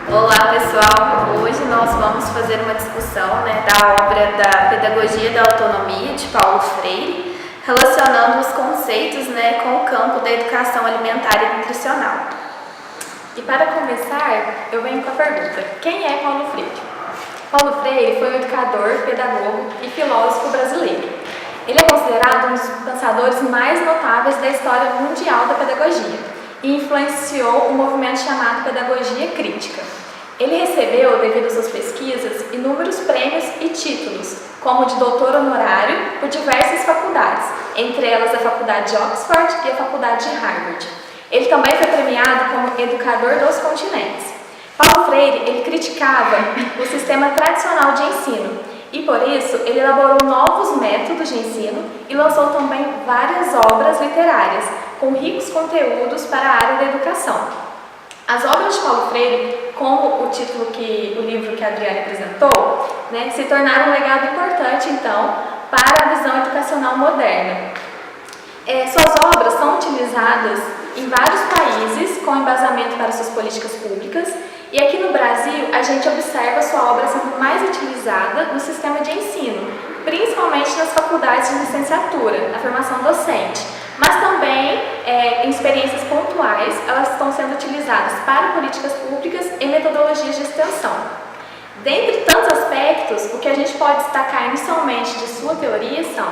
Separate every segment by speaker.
Speaker 1: Olá pessoal, hoje nós vamos fazer uma discussão da obra da Pedagogia da Autonomia de Paulo Freire, relacionando os conceitos com o campo da educação alimentar e nutricional.
Speaker 2: E para começar, eu venho com a pergunta: quem é Paulo Freire? Paulo Freire foi um educador, pedagogo e filósofo brasileiro. Ele é considerado um dos pensadores mais notáveis da história mundial da pedagogia e influenciou o movimento chamado Pedagogia Crítica. Ele recebeu, devido às suas pesquisas, inúmeros prêmios e títulos, como de doutor honorário por diversas faculdades, entre elas a Faculdade de Oxford e a Faculdade de Harvard. Ele também foi premiado como educador dos continentes. Paulo Freire, ele criticava o sistema tradicional de ensino e, por isso, ele elaborou novos métodos de ensino e lançou também várias obras literárias com ricos conteúdos para a área da educação. As obras de Paulo Freire, como o título o livro que a Adriane apresentou, se tornaram um legado importante, então, para a visão educacional moderna. Suas obras são utilizadas em vários países com embasamento para suas políticas públicas e aqui no Brasil a gente observa sua obra sendo mais utilizada no sistema de ensino, principalmente nas faculdades de licenciatura, na formação docente, mas também em experiências pontuais elas estão sendo utilizadas para políticas públicas e metodologias de extensão. Dentre tantos aspectos, o que a gente pode destacar inicialmente de sua teoria são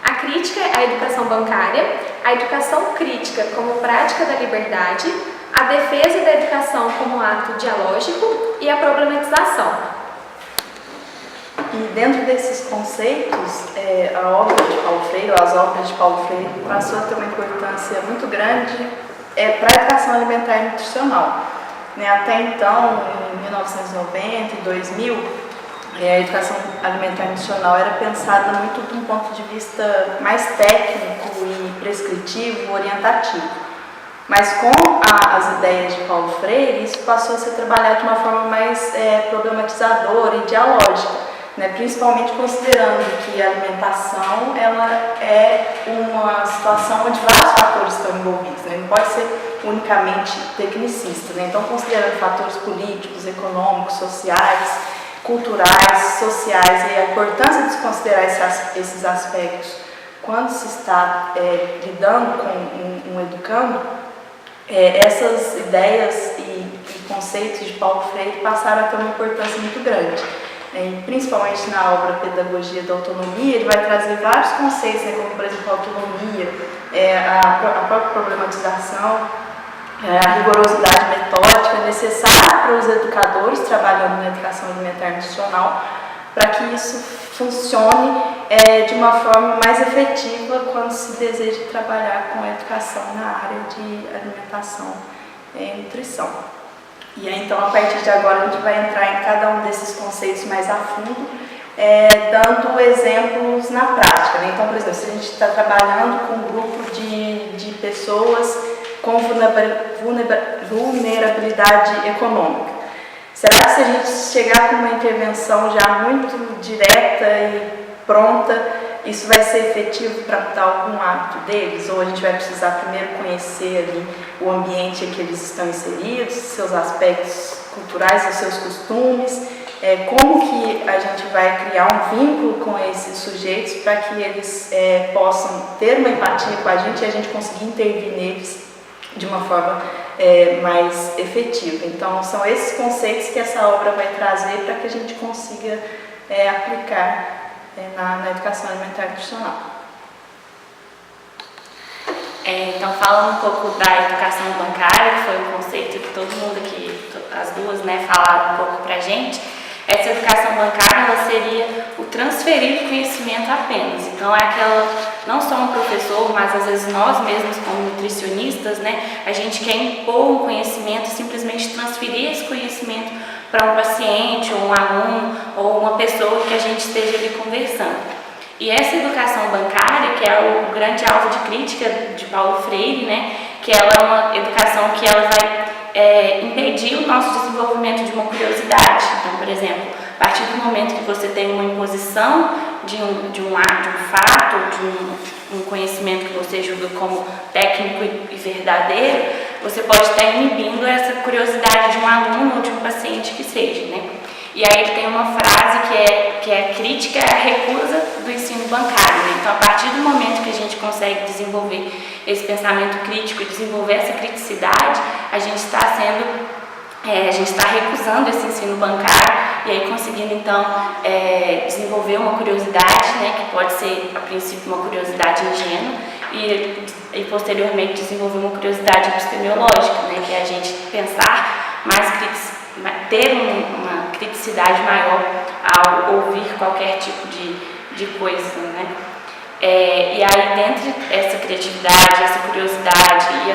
Speaker 2: a crítica à educação bancária, a educação crítica como prática da liberdade, a defesa da educação como ato dialógico e a problematização.
Speaker 3: E dentro desses conceitos, a obra de Paulo Freire, ou as obras de Paulo Freire, passou a ter uma importância muito grande para a educação alimentar e nutricional. Até então, em 1990 e 2000, a educação alimentar e nutricional era pensada muito de um ponto de vista mais técnico e prescritivo, orientativo. Mas com as ideias de Paulo Freire, isso passou a ser trabalhado de uma forma mais problematizadora e dialógica, principalmente considerando que a alimentação ela é uma situação onde vários fatores estão envolvidos, não pode ser unicamente tecnicista. Então, considerando fatores políticos, econômicos, sociais, culturais, sociais, e a importância de se considerar esses aspectos quando se está lidando com um educando, essas ideias e conceitos de Paulo Freire passaram a ter uma importância muito grande. Principalmente na obra Pedagogia da Autonomia, ele vai trazer vários conceitos, como por exemplo a autonomia, a própria problematização, a rigorosidade metódica necessária para os educadores trabalhando na educação alimentar e nutricional, para que isso funcione de uma forma mais efetiva quando se deseja trabalhar com a educação na área de alimentação e nutrição. E aí, então, a partir de agora, a gente vai entrar em cada um desses conceitos mais a fundo, dando exemplos na prática. Então, por exemplo, se a gente está trabalhando com um grupo de pessoas com vulnerabilidade econômica, será que se a gente chegar com uma intervenção já muito direta e pronta, isso vai ser efetivo para mudar algum hábito deles? Ou a gente vai precisar primeiro conhecer ali o ambiente em que eles estão inseridos, seus aspectos culturais, os seus costumes, como que a gente vai criar um vínculo com esses sujeitos para que eles possam ter uma empatia com a gente e a gente conseguir intervir neles de uma forma mais efetiva. Então, são esses conceitos que essa obra vai trazer para que a gente consiga aplicar na educação alimentar e nutricional.
Speaker 4: Então, falando um pouco da educação bancária, que foi um conceito que todo mundo aqui, as duas, falaram um pouco pra gente. Essa educação bancária, ela seria o transferir o conhecimento apenas. Então, é aquela, não só um professor, mas às vezes nós mesmos como nutricionistas, a gente quer impor um conhecimento, simplesmente transferir esse conhecimento para um paciente, ou um aluno, ou uma pessoa que a gente esteja ali conversando. E essa educação bancária, que é o grande alvo de crítica de Paulo Freire, que ela é uma educação que ela vai impedir o nosso desenvolvimento de uma curiosidade. Então, por exemplo, a partir do momento que você tem uma imposição de um fato, de um conhecimento que você julga como técnico e verdadeiro, você pode estar inibindo essa curiosidade de um aluno comum de um paciente que seja, né? E aí ele tem uma frase que é a crítica é a recusa do ensino bancário, né? Então, a partir do momento que a gente consegue desenvolver esse pensamento crítico e desenvolver essa criticidade, a gente está recusando esse ensino bancário e aí conseguindo, então, desenvolver uma curiosidade, né? Que pode ser, a princípio, uma curiosidade ingênua e posteriormente desenvolver uma curiosidade epistemológica, né? Que é a gente pensar mais ter uma criticidade maior ao ouvir qualquer tipo de coisa, né? E aí, dentro dessa criatividade, essa curiosidade e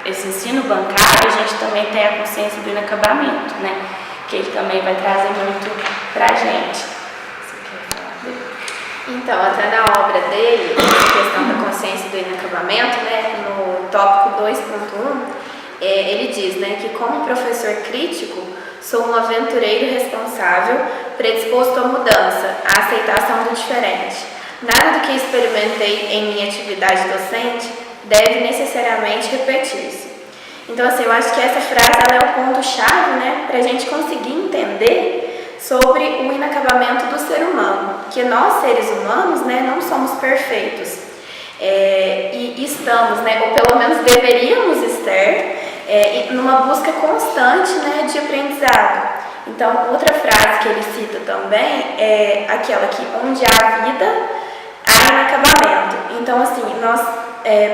Speaker 4: esse ensino bancário, a gente também tem a consciência do inacabamento, né? Que ele também vai trazer muito pra gente. Você quer falar dele?
Speaker 1: Então, até na obra dele, a questão da consciência do inacabamento, né, no tópico 2.1, ele diz, né, que como professor crítico, sou um aventureiro responsável, predisposto à mudança, à aceitação do diferente. Nada do que experimentei em minha atividade docente deve necessariamente repetir-se. Então, assim, eu acho que essa frase ela é o ponto-chave, né, para a gente conseguir entender sobre o inacabamento do ser humano, que nós, seres humanos, né, não somos perfeitos. E estamos, né, ou pelo menos deveríamos estar, numa busca constante, né, de aprendizado. Então, outra frase que ele cita também é aquela que onde há vida, há inacabamento. Então, assim, nós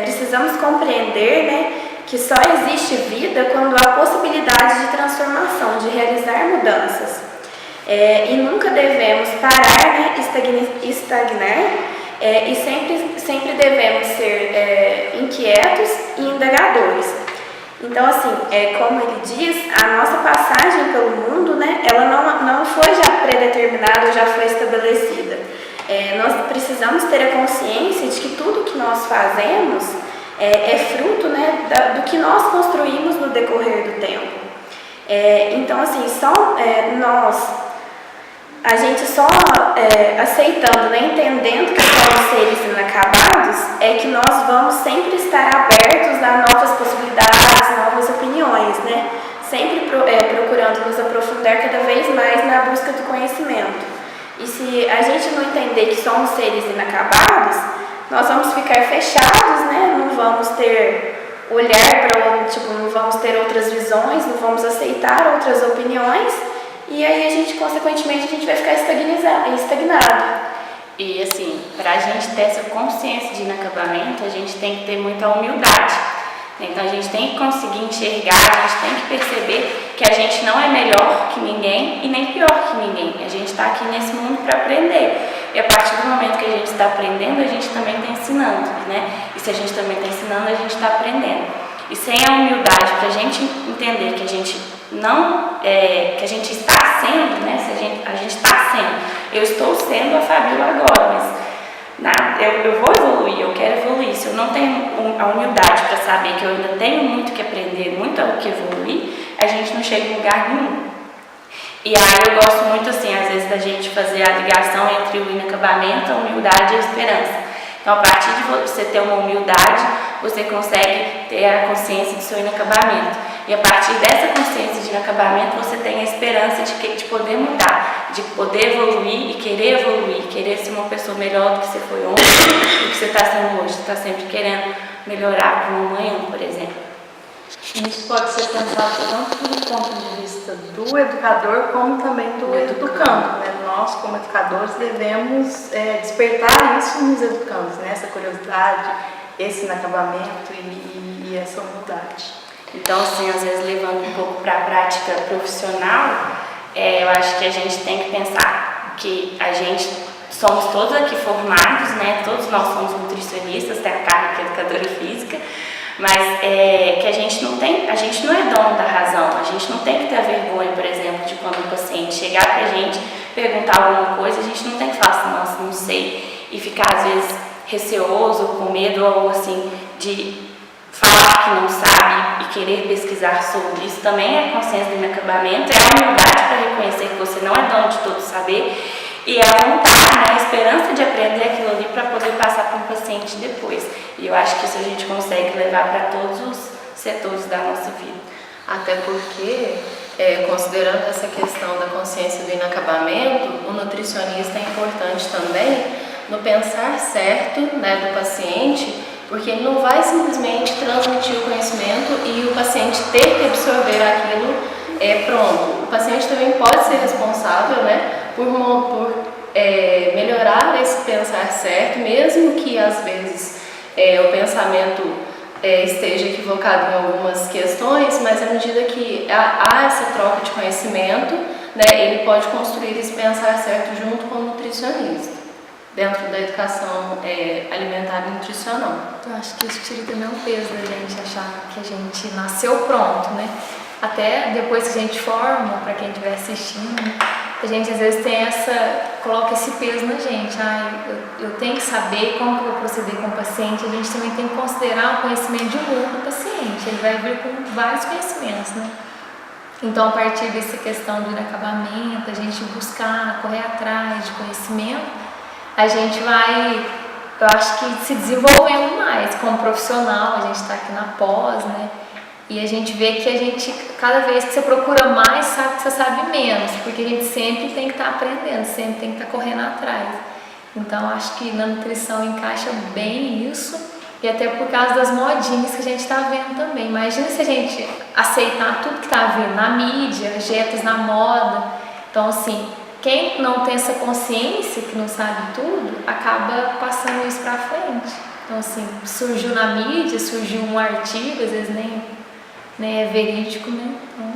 Speaker 1: precisamos compreender, né, que só existe vida quando há possibilidade de transformação, de realizar mudanças. E nunca devemos parar, né, estagnar, e sempre devemos ser inquietos e indagadores. Então, assim, como ele diz, a nossa passagem pelo mundo, né, ela não foi já predeterminada ou já foi estabelecida. Nós precisamos ter a consciência de que tudo que nós fazemos é fruto, né, do que nós construímos no decorrer do tempo. Então, assim, a gente só aceitando, né, entendendo que somos seres inacabados, é que nós vamos sempre estar abertos a novas possibilidades, novas opiniões, né? Sempre procurando nos aprofundar cada vez mais na busca do conhecimento. E se a gente não entender que somos seres inacabados, nós vamos ficar fechados, né? Não vamos ter olhar para outro, não vamos ter outras visões, não vamos aceitar outras opiniões. E aí, consequentemente, a gente vai ficar estagnado.
Speaker 4: E, assim, para a gente ter essa consciência de inacabamento, a gente tem que ter muita humildade. Então, a gente tem que conseguir enxergar, a gente tem que perceber que a gente não é melhor que ninguém e nem pior que ninguém. A gente está aqui nesse mundo para aprender. E a partir do momento que a gente está aprendendo, a gente também está ensinando, né? E se a gente também está ensinando, a gente está aprendendo. E sem a humildade, para a gente entender que a gente que a gente está sendo, né? A gente está sendo. Eu estou sendo a Fabíola agora, mas eu vou evoluir, eu quero evoluir. Se eu não tenho a humildade para saber que eu ainda tenho muito que aprender, muito o que evoluir, a gente não chega em lugar nenhum. E aí eu gosto muito, assim, às vezes, da gente fazer a ligação entre o inacabamento, a humildade e a esperança. Então, a partir de você ter uma humildade, você consegue ter a consciência do seu inacabamento. E a partir dessa consciência de inacabamento, você tem a esperança de poder mudar, de poder evoluir e querer ser uma pessoa melhor do que você foi ontem, do que você está sendo hoje. Você está sempre querendo melhorar para o amanhã, por exemplo.
Speaker 3: Isso pode ser pensado tanto do ponto de vista do educador, como também do educando, né? Nós, como educadores, devemos despertar isso nos educandos, né? Essa curiosidade, esse inacabamento e essa humildade.
Speaker 4: Então, assim, às vezes, levando um pouco para a prática profissional, eu acho que a gente tem que pensar que a gente somos todos aqui formados, né? Todos nós somos nutricionistas, tem a Carla que é educadora física, mas que a gente não é dono da razão, a gente não tem que ter a vergonha, por exemplo, de quando o paciente chegar pra gente, perguntar alguma coisa, a gente não tem que falar assim, nossa, não sei, e ficar às vezes receoso, com medo ou assim, de falar que não sabe e querer pesquisar sobre isso. Também é consciência do inacabamento, é a humildade para reconhecer que você não é dono de todo saber e é a vontade, né, a esperança de aprender aquilo ali para poder passar para um paciente depois. E eu acho que isso a gente consegue levar para todos os setores da nossa vida.
Speaker 5: até porque, considerando essa questão da consciência do inacabamento, o nutricionista é importante também no pensar certo, né, do paciente, porque ele não vai simplesmente transmitir o conhecimento e o paciente ter que absorver aquilo pronto. O paciente também pode ser responsável, né, por melhorar esse pensar certo, mesmo que às vezes o pensamento esteja equivocado em algumas questões, mas à medida que há essa troca de conhecimento, né, ele pode construir esse pensar certo junto com o nutricionista, dentro da educação alimentar e nutricional.
Speaker 2: Eu acho que isso tira também um peso da gente achar que a gente nasceu pronto, né? Até depois que a gente forma, para quem estiver assistindo, a gente às vezes coloca esse peso na gente. Eu tenho que saber como que eu vou proceder com o paciente. A gente também tem que considerar o conhecimento de um do paciente. Ele vai vir com vários conhecimentos, né? Então, a partir dessa questão do inacabamento, a gente buscar, correr atrás de conhecimento, a gente vai, eu acho que se desenvolvendo mais como profissional. A gente está aqui na pós, né? E a gente vê que cada vez que você procura mais, sabe que você sabe menos, porque a gente sempre tem que estar aprendendo, sempre tem que estar correndo atrás. Então, acho que na nutrição encaixa bem isso, e até por causa das modinhas que a gente está vendo também. Imagina se a gente aceitar tudo que está vindo na mídia, dietas na moda. Então, assim, quem não tem essa consciência, que não sabe tudo, acaba passando isso para frente. Então, assim, surgiu na mídia, surgiu um artigo, às vezes nem é verídico, né? Então...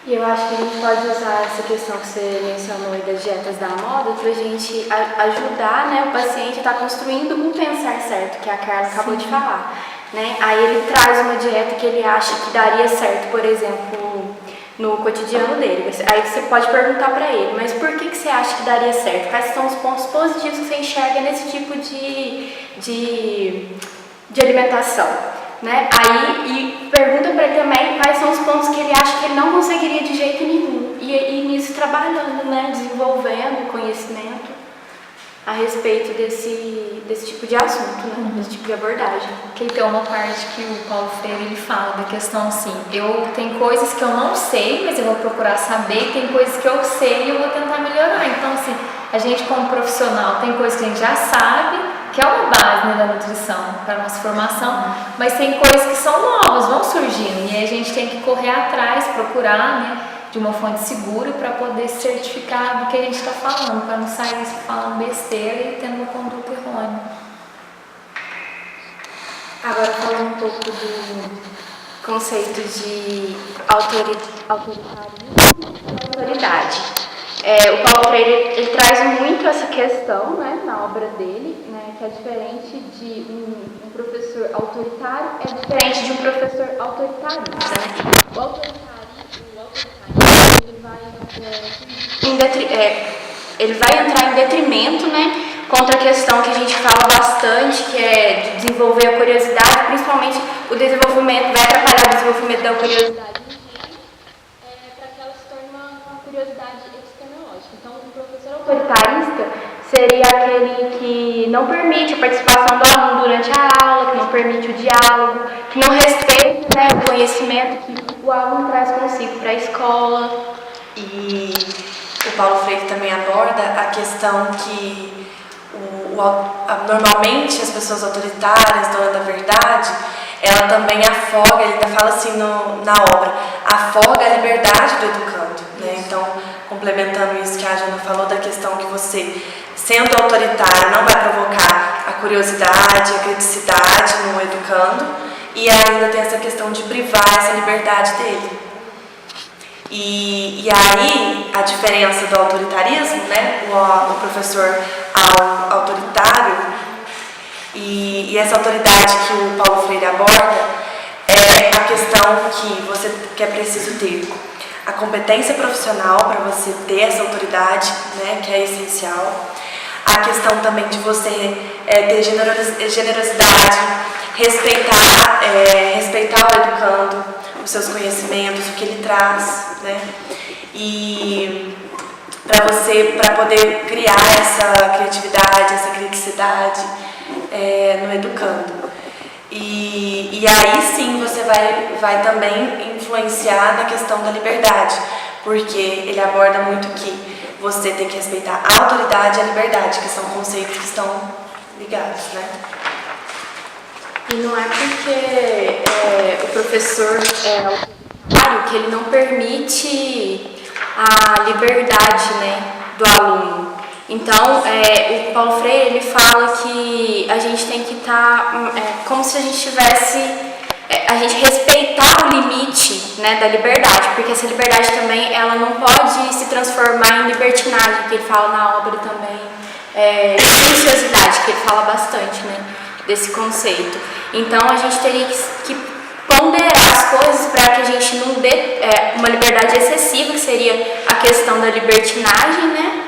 Speaker 1: E eu acho que a gente pode usar essa questão que você mencionou aí das dietas da moda para a gente ajudar, né, o paciente a estar construindo um pensar certo, que a Carla acabou de falar, né? Aí ele traz uma dieta que ele acha que daria certo, por exemplo, no cotidiano dele. Aí você pode perguntar para ele, mas por que você acha que daria certo? Quais são os pontos positivos que você enxerga nesse tipo de alimentação? Né? Aí, e pergunta para ele também quais são os pontos que ele acha que ele não conseguiria de jeito nenhum. E nisso trabalhando, né? Desenvolvendo conhecimento a respeito desse tipo de assunto, né? Desse tipo de abordagem.
Speaker 2: Que tem uma parte que o Paulo Freire ele fala da questão assim, tem coisas que eu não sei, mas eu vou procurar saber, tem coisas que eu sei e eu vou tentar melhorar. Então, assim, a gente como profissional tem coisas que a gente já sabe, que é uma base, né, da nutrição para a nossa formação, mas tem coisas que são novas, vão surgindo, e aí a gente tem que correr atrás, procurar, né, de uma fonte segura para poder certificar do que a gente está falando, para não sair falando besteira e tendo uma conduta errônea.
Speaker 1: Agora, falando um pouco do conceito de autoritarismo e autoridade. O Paulo Freire ele traz muito essa questão, né, na obra dele, né, que é diferente de um professor autoritário, é diferente de um professor autoritarista. Né? O autoritarismo ele vai entrar em detrimento, né, contra a questão que a gente fala bastante, que é de desenvolver a curiosidade, principalmente o desenvolvimento, vai atrapalhar o desenvolvimento da curiosidade para que ela se torne uma curiosidade epistemológica. Então, o professor autoritarista seria aquele que não permite a participação do aluno durante a aula, que não permite o diálogo, que não respeita, né, o conhecimento que o aluno traz consigo para a escola.
Speaker 6: E o Paulo Freire também aborda a questão que normalmente as pessoas autoritárias, donas da verdade, ela também afoga, ele ainda fala assim na obra, afoga a liberdade do educando, né? Então, complementando isso que a Jana falou da questão que você, sendo autoritário, não vai provocar a curiosidade, a criticidade no educando, e ainda tem essa questão de privar essa liberdade dele. E aí, a diferença do autoritarismo, né, o professor autoritário, e essa autoridade que o Paulo Freire aborda, é a questão que é preciso ter a competência profissional para você ter essa autoridade, né, que é essencial. A questão também de você ter generosidade, respeitar o educando, os seus conhecimentos, o que ele traz, né? E para poder criar essa criatividade, essa criticidade no educando. E aí sim você vai também influenciar na questão da liberdade, porque ele aborda muito que você tem que respeitar a autoridade e a liberdade, que são conceitos que estão ligados, né?
Speaker 2: E não é porque o professor é autoritário que ele não permite a liberdade, né, do aluno. Então, o Paulo Freire, ele fala que a gente tem que estar como se a gente tivesse, a gente respeitar o limite, né, da liberdade, porque essa liberdade também, ela não pode se transformar em libertinagem, que ele fala na obra também, silenciosidade, que ele fala bastante, né, desse conceito. Então, a gente teria que ponderar as coisas para que a gente não dê uma liberdade excessiva, que seria a questão da libertinagem, né?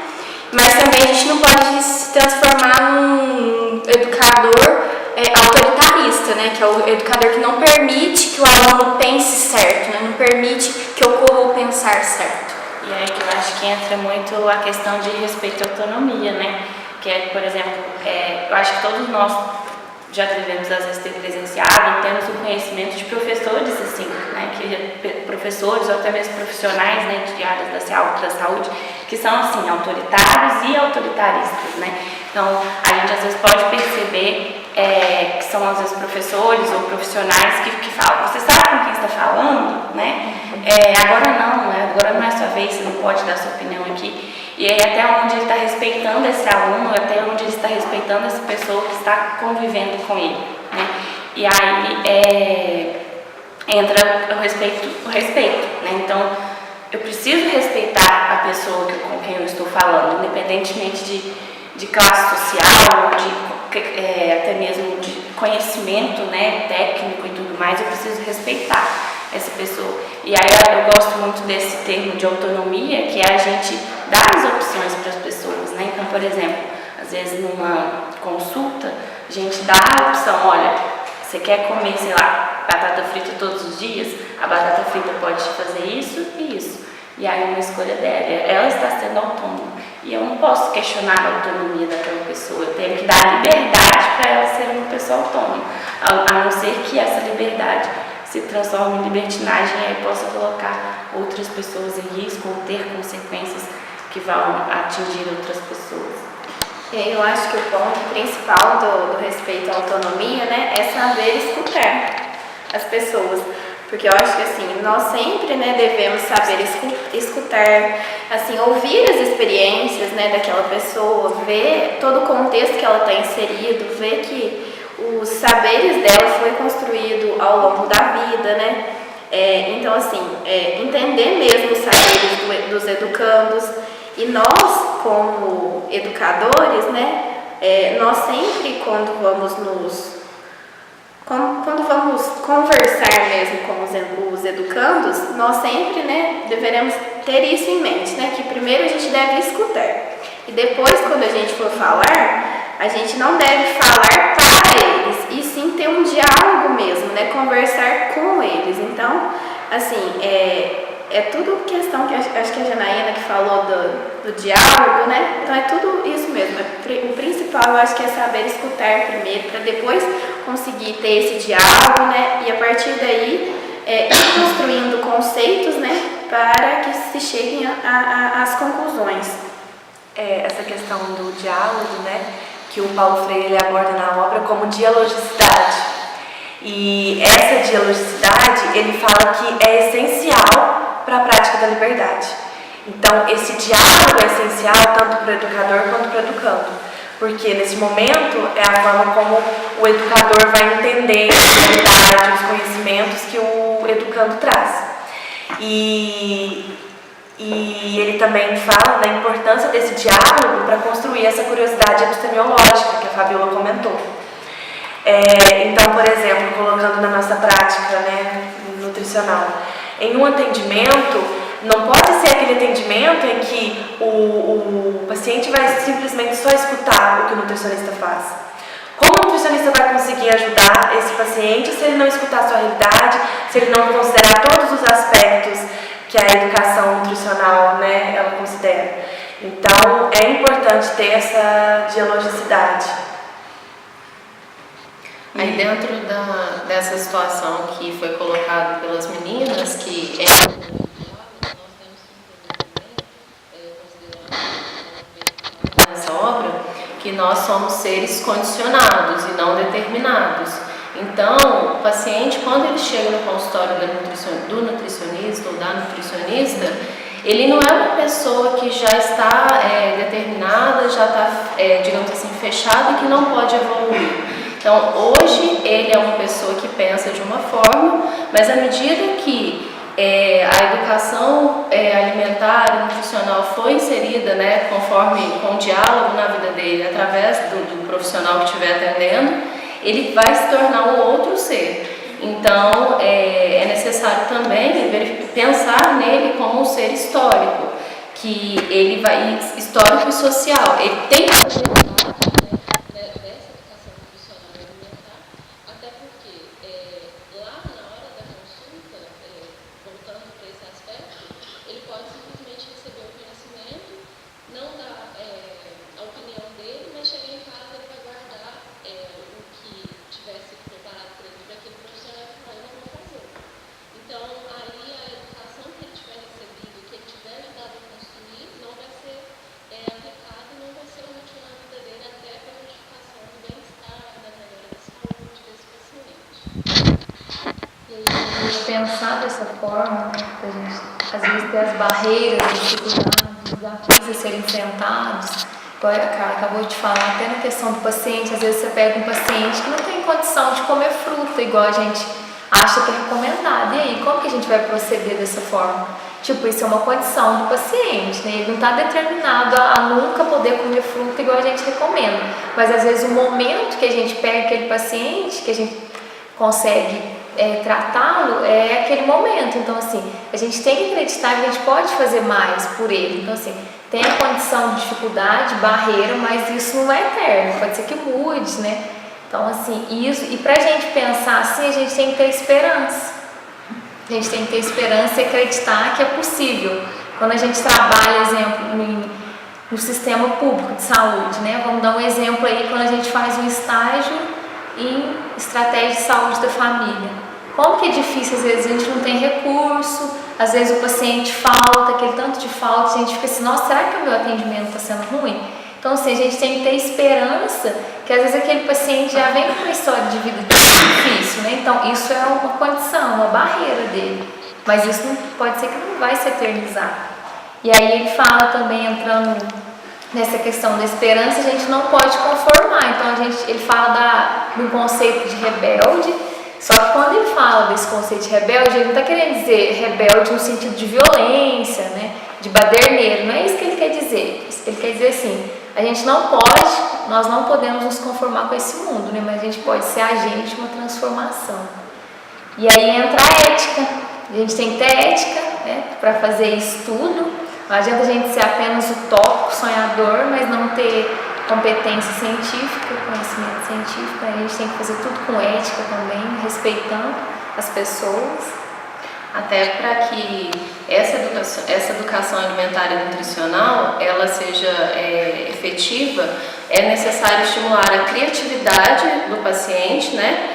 Speaker 2: Mas também a gente não pode se transformar num educador autoritarista, né? Que é o educador que não permite que o aluno pense certo, né? Não permite que ocorra o pensar certo.
Speaker 4: E aí que eu acho que entra muito a questão de respeito à autonomia, né? Que é, por exemplo, eu acho que todos nós já devemos às vezes ter presenciado, temos o conhecimento de professores, assim, né, professores ou até mesmo profissionais, né, de áreas da saúde, que são, assim, autoritários e autoritaristas, né. Então, a gente às vezes pode perceber que são às vezes professores ou profissionais que falam, você sabe com quem está falando, né, agora não, né, agora não é sua vez, você não pode dar sua opinião aqui. E aí até onde ele está respeitando esse aluno, até onde ele está respeitando essa pessoa que está convivendo com ele, né? E aí entra o respeito, né? Então, eu preciso respeitar a pessoa com quem eu estou falando, independentemente de classe social, até mesmo de conhecimento, né, técnico e tudo mais, eu preciso respeitar essa pessoa. E aí eu gosto muito desse termo de autonomia, que é a gente dar as opções para as pessoas, né? Então, por exemplo, às vezes numa consulta, a gente dá a opção, olha, você quer comer, sei lá, batata frita todos os dias? A batata frita pode fazer isso e isso. E aí é uma escolha dela, ela está sendo autônoma. E eu não posso questionar a autonomia daquela pessoa, eu tenho que dar liberdade para ela ser uma pessoa autônoma, a não ser que essa liberdade se transforme em libertinagem e aí possa colocar outras pessoas em risco ou ter consequências que vão atingir outras pessoas.
Speaker 1: E aí eu acho que o ponto principal do respeito à autonomia, né, é saber escutar as pessoas. Porque eu acho que assim, nós sempre, né, devemos saber escutar, assim, ouvir as experiências, né, daquela pessoa, ver todo o contexto que ela está inserido, ver que os saberes dela foi construído ao longo da vida, né? Então, assim, entender mesmo os saberes dos educandos. E nós, como educadores, né, nós sempre, quando vamos conversar mesmo com os educandos, nós sempre, né, deveremos ter isso em mente, né, que primeiro a gente deve escutar. E depois, quando a gente for falar, a gente não deve falar para eles, e sim ter um diálogo mesmo, né, conversar com eles. Então, assim, é tudo questão que acho que a Janaína que falou do diálogo, né? Então é tudo isso mesmo. O principal eu acho que é saber escutar primeiro, para depois conseguir ter esse diálogo, né? E a partir daí ir construindo conceitos, né? Para que se cheguem às conclusões.
Speaker 6: Essa questão do diálogo, né? Que o Paulo Freire ele aborda na obra como dialogicidade. E essa dialogicidade ele fala que é essencial para a prática da liberdade. Então, esse diálogo é essencial tanto para o educador quanto para o educando, porque nesse momento é a forma como o educador vai entender a realidade, os conhecimentos que o educando traz. E ele também fala da importância desse diálogo para construir essa curiosidade epistemológica que a Fabiola comentou. Então, por exemplo, colocando na nossa prática, né, nutricional, em um atendimento, não pode ser aquele atendimento em que o paciente vai simplesmente só escutar o que o nutricionista faz. Como o nutricionista vai conseguir ajudar esse paciente se ele não escutar a sua realidade, se ele não considerar todos os aspectos que a educação nutricional, né, ela considera? Então, é importante ter essa dialogicidade.
Speaker 5: Aí dentro dessa situação que foi colocada pelas meninas, que nessa obra, que nós somos seres condicionados e não determinados. Então, o paciente, quando ele chega no consultório do nutricionista ou da nutricionista, ele não é uma pessoa que já está determinada, já está, digamos assim, fechada e que não pode evoluir. Então, hoje, ele é uma pessoa que pensa de uma forma, mas à medida que a educação alimentar e nutricional foi inserida, né, com o diálogo na vida dele, através do profissional que estiver atendendo, ele vai se tornar um outro ser. Então, é necessário também pensar nele como um ser histórico, que ele vai histórico e social. Ele tem que fazer dessa educação nutricional e alimentar, até porque lá na hora da consulta, voltando para esse aspecto, ele pode simplesmente receber o conhecimento, não dar a opinião dele, mas chegar em casa ele vai guardar o que tivesse preparado para ele, para aquele profissional que vai não vou fazer. Então, aí a educação que ele tiver recebido, que ele tiver ajudado a construir, não vai ser aplicada e não vai ser útil na vida dele, até para a modificação do bem-estar, da melhora da saúde desse paciente.
Speaker 2: E aí, pensar dessa forma, né, a gente às vezes ter as barreiras, as dificuldades, os desafios a serem enfrentados. A Carla acabou de falar, até na questão do paciente, às vezes você pega um paciente que não tem condição de comer fruta, igual a gente acha que é recomendado. E aí, como que a gente vai proceder dessa forma? Tipo, isso é uma condição do paciente, né? Ele não está determinado a nunca poder comer fruta igual a gente recomenda. Mas às vezes o momento que a gente pega aquele paciente, que a gente consegue tratá-lo, é aquele momento. Então, assim, a gente tem que acreditar que a gente pode fazer mais por ele. Então, assim, tem a condição de dificuldade, barreira, mas isso não é eterno, pode ser que mude, né? Então, assim, isso, e pra gente pensar assim, a gente tem que ter esperança. A gente tem que ter esperança e acreditar que é possível. Quando a gente trabalha, exemplo, no sistema público de saúde, né? Vamos dar um exemplo aí, quando a gente faz um estágio em estratégia de saúde da família. Como que é difícil, às vezes a gente não tem recurso, às vezes o paciente falta, aquele tanto de falta, a gente fica assim, nossa, será que o meu atendimento está sendo ruim? Então, assim, a gente tem que ter esperança que às vezes aquele paciente já vem com uma história de vida difícil, né? Então, isso é uma condição, uma barreira dele. Mas isso não, pode ser que não vai se eternizar. E aí ele fala também, entrando nessa questão da esperança, a gente não pode conformar. Então, ele fala do conceito de rebelde. Só que quando ele fala desse conceito de rebelde, ele não está querendo dizer rebelde no sentido de violência, né? De baderneiro, não é isso que ele quer dizer. Ele quer dizer assim, nós não podemos nos conformar com esse mundo, né? Mas a gente pode ser agente de uma transformação. E aí entra a ética. A gente tem que ter ética, né? Para fazer isso tudo. Não adianta a gente ser apenas utópico, sonhador, mas não ter competência científica, conhecimento científico. A gente tem que fazer tudo com ética também, respeitando as pessoas.
Speaker 5: Até para que essa educação alimentar e nutricional ela seja efetiva, é necessário estimular a criatividade do paciente, né?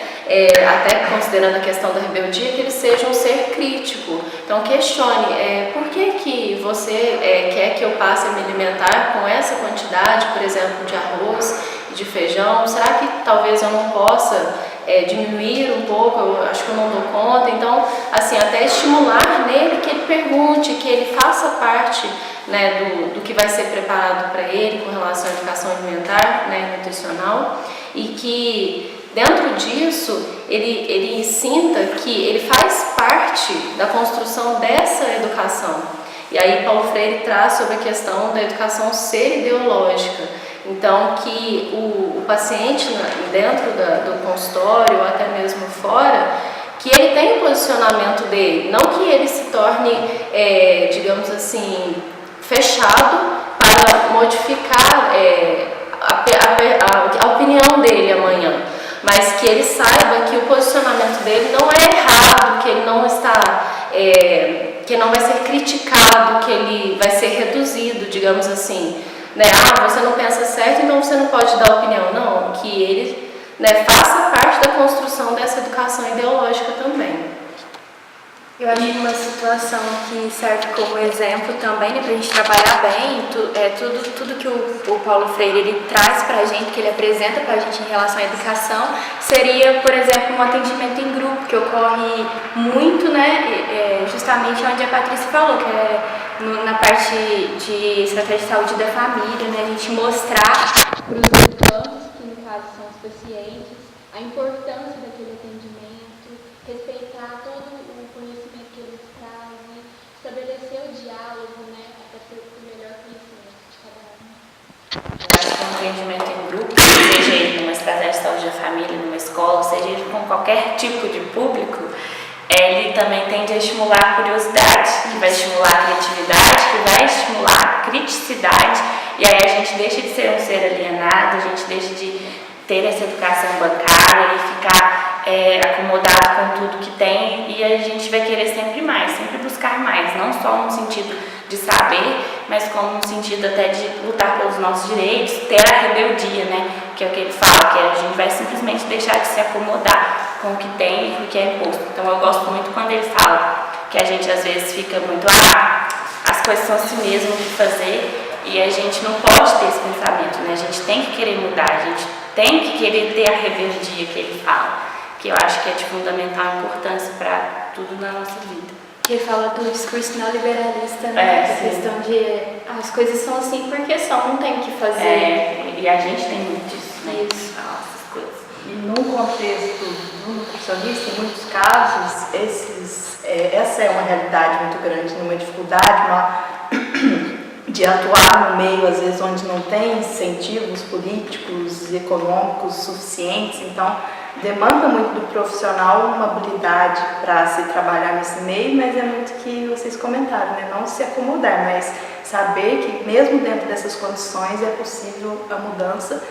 Speaker 5: Até considerando a questão da rebeldia, que ele seja um ser crítico. Então questione, por que você quer que eu passe a me alimentar com essa quantidade, por exemplo, de arroz e de feijão? Será que talvez eu não possa diminuir um pouco? Eu acho que eu não dou conta. Então, assim, até estimular nele que ele pergunte, que ele faça parte, né, do que vai ser preparado para ele com relação à educação alimentar, né, e nutricional, e que dentro disso, ele sinta que ele faz parte da construção dessa educação. E aí Paulo Freire traz sobre a questão da educação ser ideológica. Então, que o paciente dentro do consultório ou até mesmo fora, que ele tenha o posicionamento dele, não que ele se torne, digamos assim, fechado para modificar a opinião dele amanhã. Mas que ele saiba que o posicionamento dele não é errado, que ele não está, que não vai ser criticado, que ele vai ser reduzido, digamos assim, né? Ah, você não pensa certo, então você não pode dar opinião. Não, que ele né, faça parte da construção dessa educação ideológica também.
Speaker 2: Eu acho que uma situação que serve como exemplo também, né, para a gente trabalhar bem, tudo que o Paulo Freire ele traz para a gente, que ele apresenta para a gente em relação à educação, seria, por exemplo, um atendimento em grupo, que ocorre muito, né, justamente onde a Patrícia falou, que é na parte de estratégia de saúde da família, né, a gente mostrar para os educandos, que no caso são os pacientes, a importância daquele atendimento, respeitar todo o conhecimento que eles trazem, estabelecer o diálogo, né, para ter o melhor conhecimento de cada um.
Speaker 4: Eu acho que um atendimento em grupo, seja ele numa estratégia de saúde da família, numa escola, seja ele com qualquer tipo de público, ele também tende a estimular a curiosidade, que vai estimular a criatividade, que vai estimular a criticidade, e aí a gente deixa de ser um ser alienado, a gente deixa de ter essa educação bancária e ficar acomodado com tudo que tem, e a gente vai querer sempre mais, sempre buscar mais, não só no sentido de saber, mas como no sentido até de lutar pelos nossos direitos, ter a rebeldia, né, que é o que ele fala, que a gente vai simplesmente deixar de se acomodar com o que tem e com o que é imposto. Então eu gosto muito quando ele fala que a gente às vezes fica muito, as coisas são assim mesmo, o que fazer, e a gente não pode ter esse pensamento, né, a gente tem que querer mudar, a gente tem que querer ter a rebeldia que ele fala, que eu acho que é de fundamental importância para tudo na nossa vida.
Speaker 2: Que fala do discurso neoliberalista, né? A questão de as coisas são assim porque são, não tem o que fazer.
Speaker 4: E a gente tem muito disso, né?
Speaker 2: Isso.
Speaker 4: Essas coisas.
Speaker 3: E num contexto do nutricionista, em muitos casos, essa é uma realidade muito grande, uma dificuldade de atuar no meio, às vezes, onde não tem incentivos políticos e econômicos suficientes. Então, demanda muito do profissional uma habilidade para se trabalhar nesse meio, mas é muito que vocês comentaram, né? Não se acomodar, mas saber que mesmo dentro dessas condições é possível a mudança,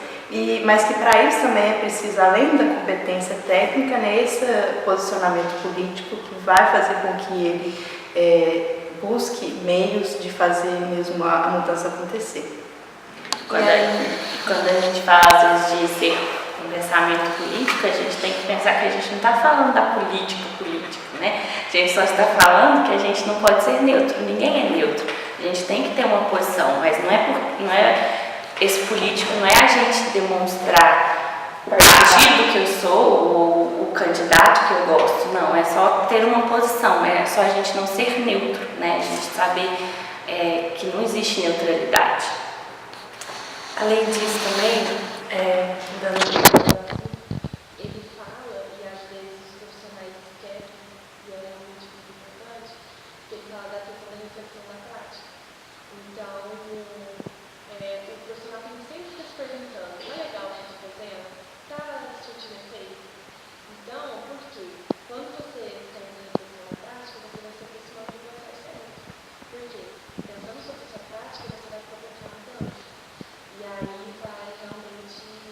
Speaker 3: mas que para isso também é preciso, além da competência técnica, né, esse posicionamento político que vai fazer com que ele busque meios de fazer mesmo a mudança acontecer.
Speaker 4: Quando a gente fala, às vezes, de ser um pensamento político, a gente tem que pensar que a gente não está falando da política, né? A gente só está falando que a gente não pode ser neutro, ninguém é neutro. A gente tem que ter uma posição, mas esse político não é a gente demonstrar o partido que eu sou ou o candidato que eu gosto, não, é só ter uma posição, é só a gente não ser neutro, né? A gente saber que não existe neutralidade.
Speaker 6: Além disso também,
Speaker 7: ele fala, e às vezes os profissionais esquecem, e é realmente muito importante, que ele fala da questão da reflexão na prática. Então, o profissional tem que sempre estar se perguntando, não é legal o que eu estou fazendo? Está surtindo efeito? Então, por quê? Quando você está fazendo reflexão na prática, você vai se aproximando do processo certo. Por quê? Pensando sobre essa prática, você vai se aproximando. E aí vai realmente se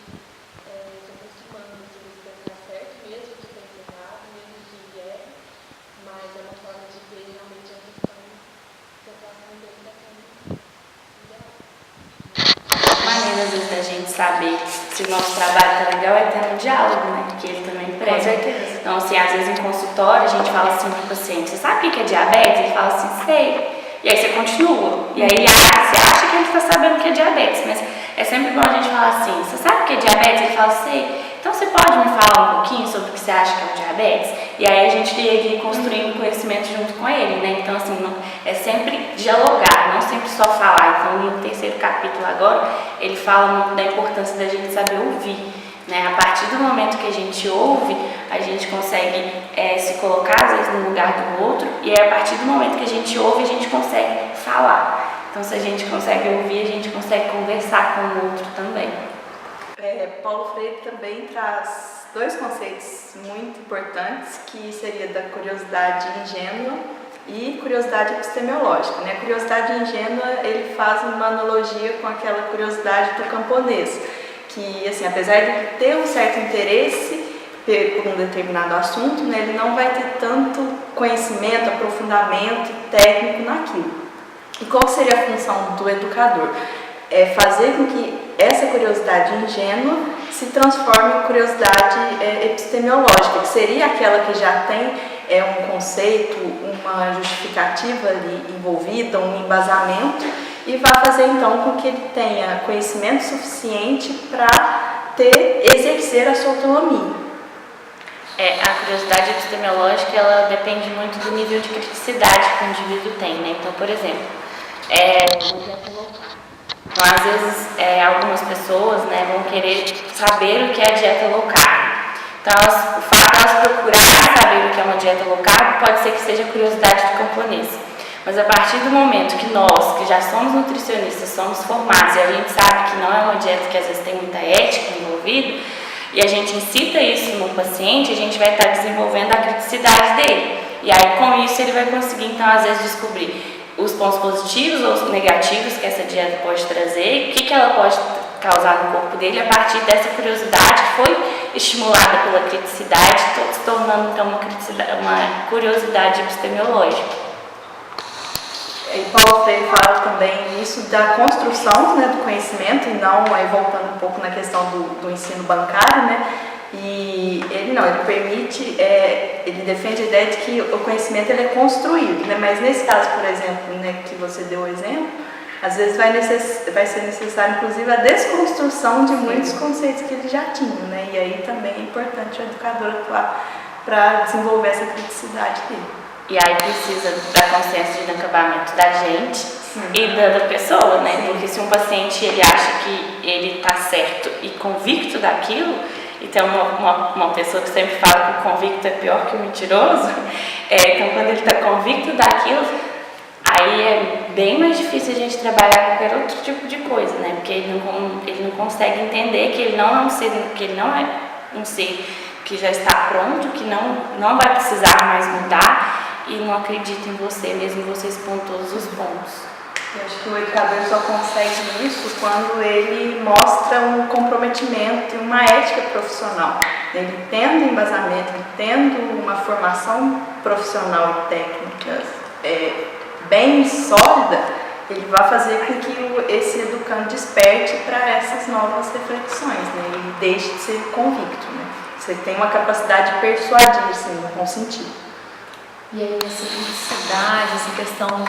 Speaker 7: aproximando, se você pensar certo, mesmo que pense errado, mesmo que vier, mas é uma forma de ver realmente a questão que está sendo ideal.
Speaker 4: Maneira, às vezes, da gente saber se o nosso trabalho está legal é ter um diálogo, né? Que ele também prega.
Speaker 6: Com certeza.
Speaker 4: Então, assim, às vezes em consultório a gente fala assim para o paciente, você sabe o que é diabetes? Ele fala assim, sei. E aí você continua. E aí você acha que ele está sabendo o que é diabetes, mas é sempre bom a gente falar assim, você sabe o que é diabetes? Ele fala, sei. Então você pode me falar um pouquinho sobre o que você acha que é o diabetes? E aí a gente ia construindo conhecimento junto com ele, né? Então, assim, é sempre dialogar, não sempre só falar. Então, no terceiro capítulo agora, ele fala muito da importância da gente saber ouvir, né? A partir do momento que a gente ouve, a gente consegue se colocar, às vezes, no lugar do outro, e aí, a partir do momento que a gente ouve, a gente consegue falar. Então, se a gente consegue ouvir, a gente consegue conversar com o outro também.
Speaker 3: Paulo Freire também traz dois conceitos muito importantes, que seria da curiosidade ingênua e curiosidade epistemológica, né? A curiosidade ingênua, ele faz uma analogia com aquela curiosidade do camponês, que, assim, apesar de ter um certo interesse por um determinado assunto, né, ele não vai ter tanto conhecimento, aprofundamento técnico naquilo. E qual seria a função do educador? É fazer com que essa curiosidade ingênua se transforma em curiosidade epistemológica, que seria aquela que já tem um conceito, uma justificativa ali envolvida, um embasamento, e vai fazer então com que ele tenha conhecimento suficiente para exercer a sua autonomia.
Speaker 4: A curiosidade epistemológica, ela depende muito do nível de criticidade que o indivíduo tem, né? Então, por exemplo, então, às vezes, algumas pessoas, né, vão querer saber o que é a dieta low carb. Então, o fato de elas procurarem saber o que é uma dieta low carb pode ser que seja curiosidade de camponês. Mas a partir do momento que nós, que já somos nutricionistas, somos formados e a gente sabe que não é uma dieta que às vezes tem muita ética envolvida, e a gente incita isso no paciente, a gente vai estar desenvolvendo a criticidade dele. E aí, com isso, ele vai conseguir, então, às vezes, descobrir os pontos positivos ou os negativos que essa dieta pode trazer, o que ela pode causar no corpo dele, a partir dessa curiosidade que foi estimulada pela criticidade, se tornando, então, uma curiosidade epistemológica.
Speaker 3: E Paulo Freire fala também isso da construção, né, do conhecimento, e não, aí voltando um pouco na questão do ensino bancário, né, e ele permite, ele defende a ideia de que o conhecimento ele é construído, né, mas nesse caso, por exemplo, né, que você deu o exemplo, às vezes vai ser necessário, inclusive, a desconstrução de muitos conceitos que ele já tinha, né, e aí também é importante o educador atuar para desenvolver essa criticidade dele.
Speaker 4: E aí precisa da consciência de inacabamento da gente e da pessoa, né? Porque se um paciente ele acha que ele está certo e convicto daquilo, e tem uma pessoa que sempre fala que o convicto é pior que o mentiroso, então quando ele está convicto daquilo, aí é bem mais difícil a gente trabalhar qualquer outro tipo de coisa, né? Porque ele não consegue entender que ele não é um ser que já está pronto, que não vai precisar mais mudar, e não acredita em você, mesmo você expondo todos os pontos.
Speaker 3: Eu acho que o educador só consegue isso quando ele mostra um comprometimento e uma ética profissional. Ele tendo embasamento, ele tendo uma formação profissional e técnica bem sólida, ele vai fazer com que esse educando desperte para essas novas reflexões, né? Ele deixe de ser convicto, né? Você tem uma capacidade de persuadir, sim, no bom sentido.
Speaker 2: E aí essa criticidade, essa questão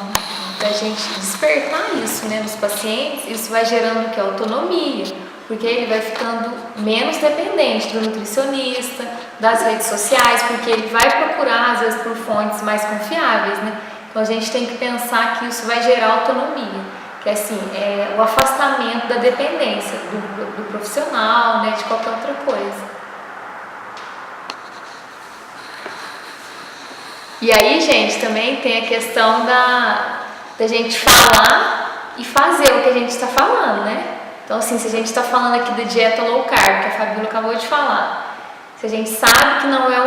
Speaker 2: da gente despertar isso, né, nos pacientes, isso vai gerando o que? Autonomia, porque ele vai ficando menos dependente do nutricionista, das redes sociais, porque ele vai procurar às vezes por fontes mais confiáveis, né? Então a gente tem que pensar que isso vai gerar autonomia, que assim, é o afastamento da dependência do profissional, né, de qualquer outra coisa. E aí, gente, também tem a questão da gente falar e fazer o que a gente está falando, né? Então, assim, se a gente está falando aqui da dieta low carb, que a Fabíola acabou de falar, se a gente sabe que não é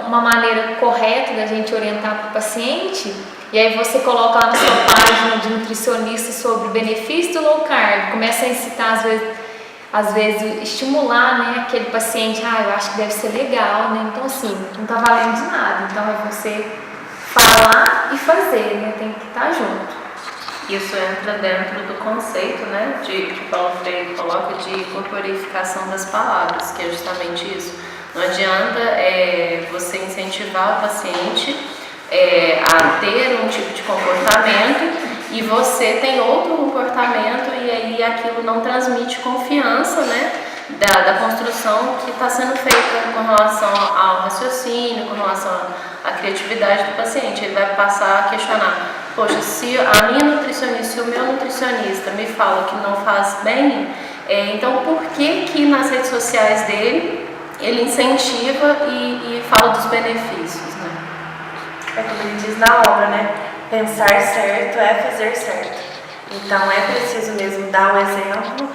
Speaker 2: uma maneira correta da gente orientar para o paciente, e aí você coloca lá na sua página de nutricionista sobre o benefício do low carb, começa a incitar, às vezes estimular, né, aquele paciente, eu acho que deve ser legal, né? Então, assim, não está valendo de nada. Então, é você falar e fazer, né? Tem que estar junto.
Speaker 5: Isso entra dentro do conceito, né, que Paulo Freire coloca de corporificação das palavras, que é justamente isso. Não adianta você incentivar o paciente a ter um tipo de comportamento e você tem outro comportamento e aí aquilo não transmite confiança, né, da construção que está sendo feita com relação ao raciocínio, com relação à criatividade do paciente. Ele vai passar a questionar, poxa, se a minha nutricionista, se o meu nutricionista me fala que não faz bem, então por que nas redes sociais dele ele incentiva e fala dos benefícios, né?
Speaker 6: É como ele diz na obra, né? Pensar certo é fazer certo. Então é preciso mesmo dar um exemplo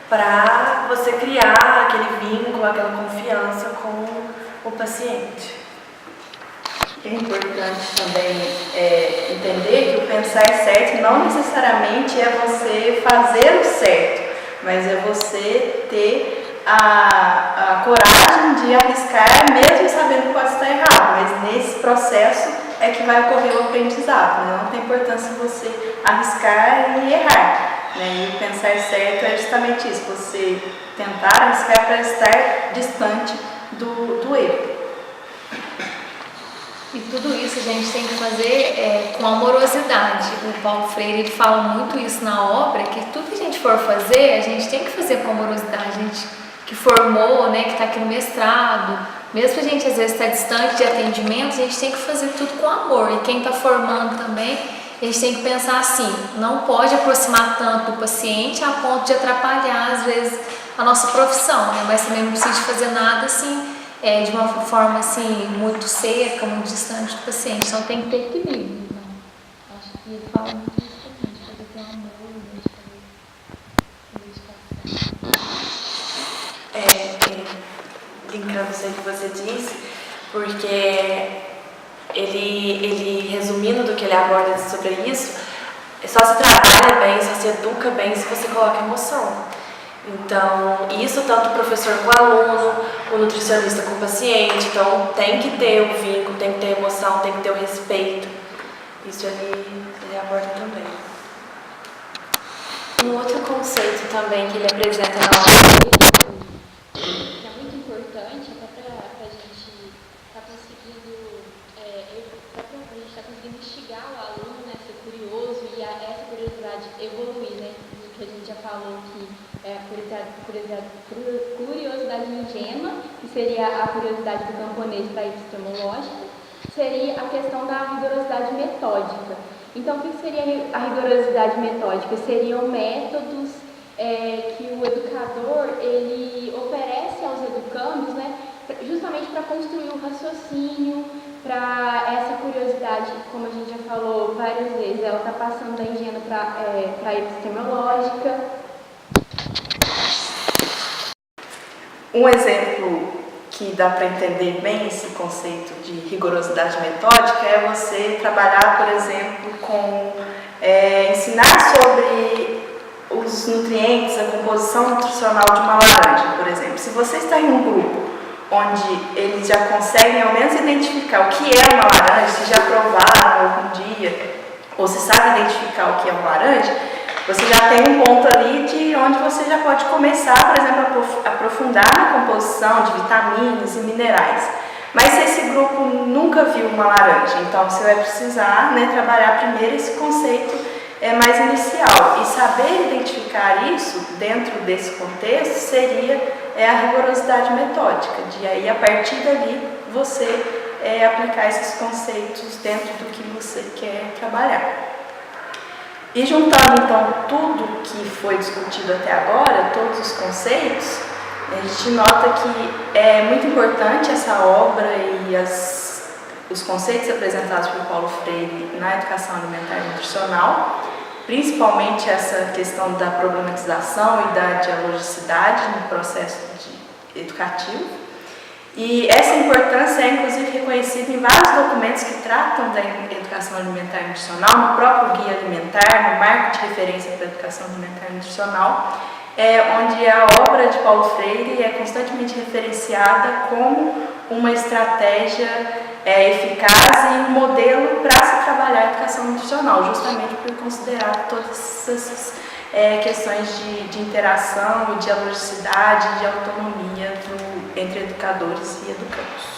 Speaker 6: para você criar aquele vínculo, aquela confiança com o paciente.
Speaker 3: É importante também entender que o pensar certo não necessariamente é você fazer o certo, mas é você ter a coragem de arriscar, mesmo sabendo que pode estar errado, mas nesse processo é que vai ocorrer o aprendizado, né? Não tem importância você arriscar e errar, né? E o pensar certo é justamente isso, você tentar arriscar para estar distante do erro.
Speaker 2: E tudo isso a gente tem que fazer com amorosidade. O Paulo Freire ele fala muito isso na obra, que tudo que a gente for fazer, a gente tem que fazer com amorosidade. A gente que formou, né, que está aqui no mestrado, mesmo que a gente às vezes está distante de atendimento, a gente tem que fazer tudo com amor. E quem está formando também, a gente tem que pensar assim, não pode aproximar tanto do paciente a ponto de atrapalhar, às vezes, a nossa profissão, né? Mas também não precisa fazer nada assim, de uma forma assim, muito seca, muito distante do paciente. Então tem que ter equilíbrio. Então, acho que ele fala muito isso também, de fazer com amor, de fazer com dedicação.
Speaker 6: Linkando isso aí que você disse, porque ele resumindo do que ele aborda sobre isso, só se trabalha bem, só se educa bem se você coloca emoção. Então, isso tanto o professor com o aluno, o nutricionista com o paciente, então tem que ter o vínculo, tem que ter emoção, tem que ter o respeito. Isso ele aborda também.
Speaker 1: Um outro conceito também que ele apresenta na obra,
Speaker 7: que é muito importante, até para a gente estar conseguindo, instigar o aluno, né, ser curioso e essa curiosidade evoluir, né, do que a gente já falou que é a curiosidade ingênua, que seria a curiosidade do camponês para a epistemológica, seria a questão da rigorosidade metódica. Então, o que seria a rigorosidade metódica? Seriam métodos que o educador ele oferece aos educandos, né, justamente para construir o raciocínio, para essa curiosidade, como a gente já falou várias vezes, ela está passando da ingênua para a epistemológica.
Speaker 3: Um exemplo que dá para entender bem esse conceito de rigorosidade metódica é você trabalhar, por exemplo, com ensinar sobre os nutrientes, a composição nutricional de uma laranja, por exemplo. Se você está em um grupo onde eles já conseguem ao menos identificar o que é uma laranja, se já provaram algum dia, ou se sabe identificar o que é uma laranja, você já tem um ponto ali de onde você já pode começar, por exemplo, a aprofundar na composição de vitaminas e minerais. Mas se esse grupo nunca viu uma laranja, então você vai precisar, né, trabalhar primeiro esse conceito mais inicial. E saber identificar isso dentro desse contexto seria a rigorosidade metódica, de aí a partir dali você aplicar esses conceitos dentro do que você quer trabalhar. E juntando então tudo que foi discutido até agora, todos os conceitos, a gente nota que é muito importante essa obra e os conceitos apresentados por Paulo Freire na educação alimentar e nutricional, principalmente essa questão da problematização e da dialogicidade no processo educativo. E essa importância é inclusive reconhecida em vários documentos que tratam da educação alimentar e nutricional, no próprio Guia Alimentar, no Marco de Referência para a Educação Alimentar e Nutricional, onde a obra de Paulo Freire é constantemente referenciada como uma estratégia eficaz e um modelo para se trabalhar a educação nutricional, justamente por considerar todas essas questões de interação, de dialogicidade, de autonomia entre educadores e educandos.